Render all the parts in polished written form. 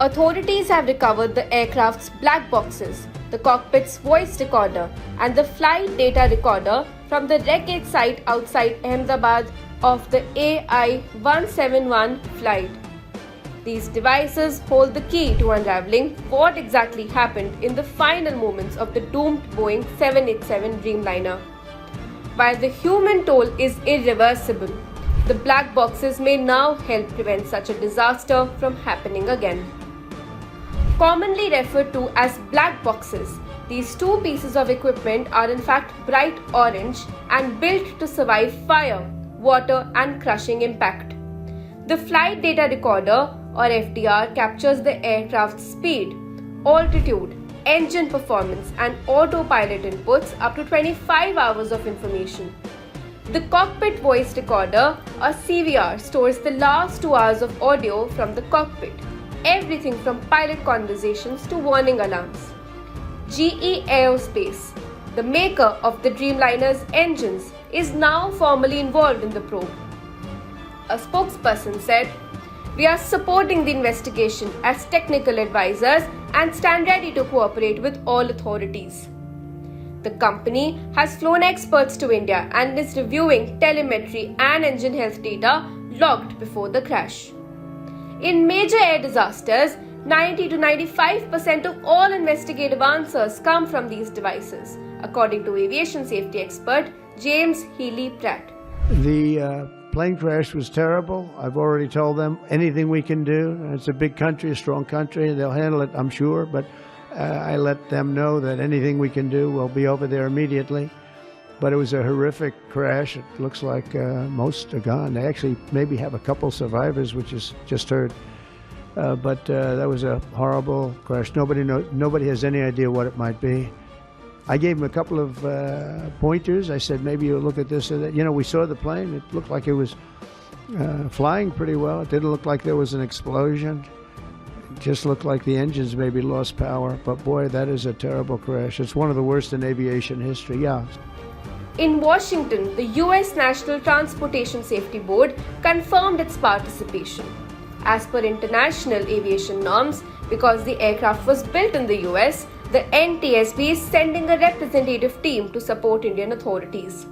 Authorities have recovered the aircraft's black boxes, the cockpit's voice recorder, and the flight data recorder from the wreckage site outside Ahmedabad of the AI-171 flight. These devices hold the key to unraveling what exactly happened in the final moments of the doomed Boeing 787 Dreamliner. While the human toll is irreversible, the black boxes may now help prevent such a disaster from happening again. Commonly referred to as black boxes, these two pieces of equipment are in fact bright orange and built to survive fire, water, and crushing impact. The flight data recorder or FDR captures the aircraft's speed, altitude, engine performance, and autopilot inputs up to 25 hours of information. The cockpit voice recorder or CVR stores the last 2 hours of audio from the cockpit, everything from pilot conversations to warning alarms. GE Aerospace, the maker of the Dreamliner's engines, is now formally involved in the probe. A spokesperson said, "We are supporting the investigation as technical advisors and stand ready to cooperate with all authorities." The company has flown experts to India and is reviewing telemetry and engine health data logged before the crash. In major air disasters, 90 to 95% of all investigative answers come from these devices, according to aviation safety expert James Healy-Pratt. The plane crash was terrible. I've already told them anything we can do. It's a big country, a strong country. They'll handle it, I'm sure, but I let them know that anything we can do, we'll be over there immediately. But it was a horrific crash. It looks like most are gone. They actually maybe have a couple survivors, which is just heard. But that was a horrible crash. Nobody has any idea what it might be. I gave them a couple of pointers. I said, maybe you'll look at this or that. You know, we saw the plane. It looked like it was flying pretty well. It didn't look like there was an explosion. It just looked like the engines maybe lost power. But boy, that is a terrible crash. It's one of the worst in aviation history, yeah. In Washington, the U.S. National Transportation Safety Board confirmed its participation. As per international aviation norms, because the aircraft was built in the US, the ntsb is sending a representative team to support Indian authorities.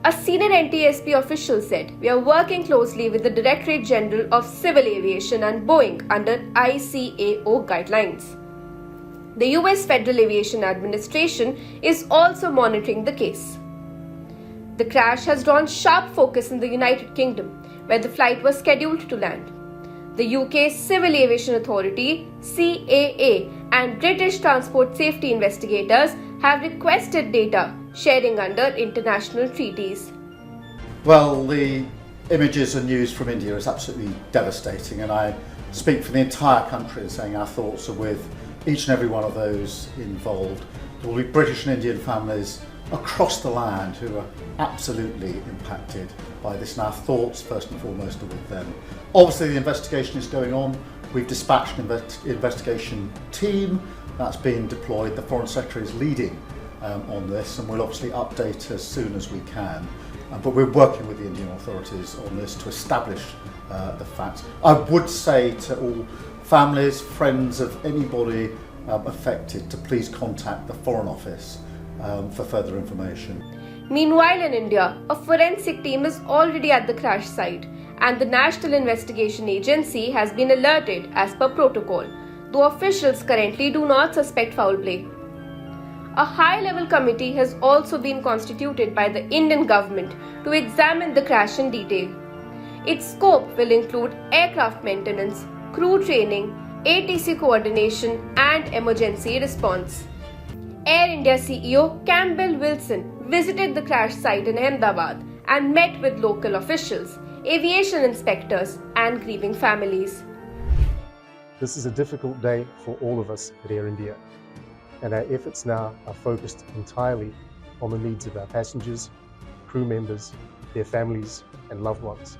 A senior ntsb official said, "We are working closely with the Directorate General of Civil Aviation and Boeing under ICAO guidelines." The US Federal Aviation Administration is also monitoring the case. The crash has drawn sharp focus in the United Kingdom, where the flight was scheduled to land. The UK's Civil Aviation Authority, CAA, and British transport safety investigators have requested data sharing under international treaties. Well, the images and news from India is absolutely devastating, and I speak for the entire country in saying our thoughts are with each and every one of those involved. There will be British and Indian families across the land who are absolutely impacted by this, and our thoughts first and foremost are with them. Obviously the investigation is going on. We've dispatched an investigation team that's been deployed. The Foreign Secretary is leading on this, and we'll obviously update as soon as we can. But we're working with the Indian authorities on this to establish the facts. I would say to all families, friends of anybody affected to please contact the Foreign Office for further information. Meanwhile, in India, a forensic team is already at the crash site, and the National Investigation Agency has been alerted as per protocol, though officials currently do not suspect foul play. A high-level committee has also been constituted by the Indian government to examine the crash in detail. Its scope will include aircraft maintenance, crew training, ATC coordination, and emergency response. Air India CEO Campbell Wilson visited the crash site in Ahmedabad and met with local officials, aviation inspectors, and grieving families. This is a difficult day for all of us at Air India, and our efforts now are focused entirely on the needs of our passengers, crew members, their families, and loved ones.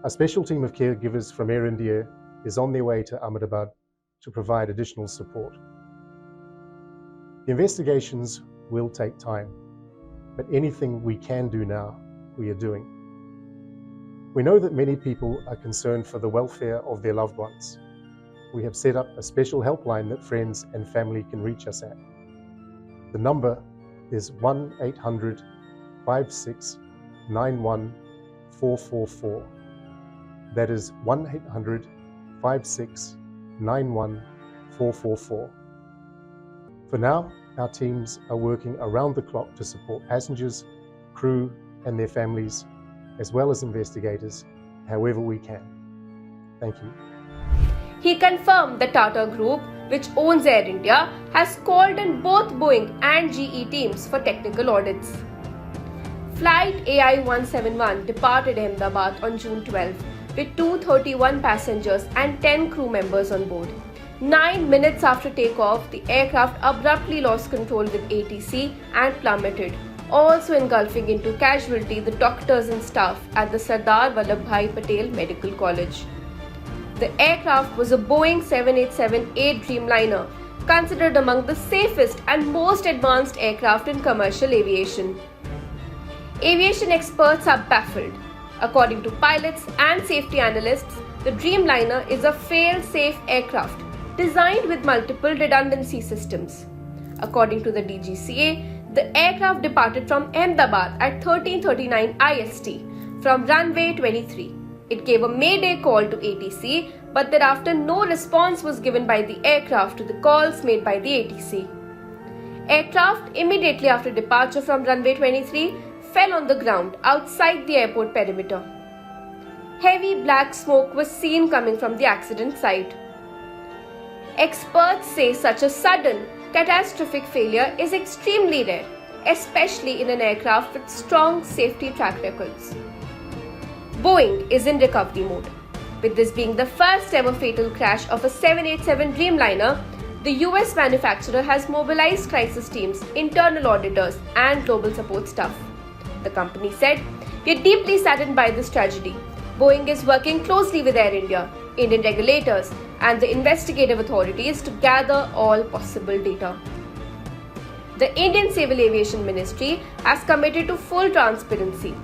A special team of caregivers from Air India is on their way to Ahmedabad to provide additional support. The investigations will take time, but anything we can do now, we are doing. We know that many people are concerned for the welfare of their loved ones. we have set up a special helpline that friends and family can reach us at. The number is 1-800-5691-444. That is 1-800-5691-444. For now, our teams are working around the clock to support passengers, crew, and their families, as well as investigators, however we can. Thank you. He confirmed the Tata Group, which owns Air India, has called in both Boeing and GE teams for technical audits. Flight AI-171 departed Ahmedabad on June 12 with 231 passengers and 10 crew members on board. 9 minutes after takeoff, the aircraft abruptly lost control with ATC and plummeted, also engulfing into casualty the doctors and staff at the Sardar Vallabhbhai Patel Medical College. The aircraft was a Boeing 787-8 Dreamliner, considered among the safest and most advanced aircraft in commercial aviation. Aviation experts are baffled. According to pilots and safety analysts, the Dreamliner is a fail-safe aircraft designed with multiple redundancy systems. According to the DGCA, the aircraft departed from Ahmedabad at 13:39 IST from runway 23. It gave a mayday call to ATC, but thereafter no response was given by the aircraft to the calls made by the ATC. Aircraft immediately after departure from runway 23 fell on the ground outside the airport perimeter. Heavy black smoke was seen coming from the accident site. Experts say such a sudden, catastrophic failure is extremely rare, especially in an aircraft with strong safety track records. Boeing is in recovery mode. With this being the first ever fatal crash of a 787 Dreamliner, the US manufacturer has mobilized crisis teams, internal auditors, and global support staff. The company said, "We are deeply saddened by this tragedy. Boeing is working closely with Air India, Indian regulators, and the investigative authorities to gather all possible data." The Indian Civil Aviation Ministry has committed to full transparency.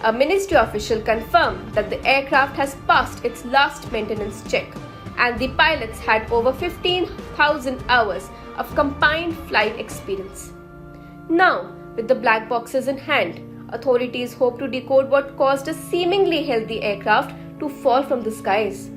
A ministry official confirmed that the aircraft has passed its last maintenance check and the pilots had over 15,000 hours of combined flight experience. Now, with the black boxes in hand, authorities hope to decode what caused a seemingly healthy aircraft to fall from the skies.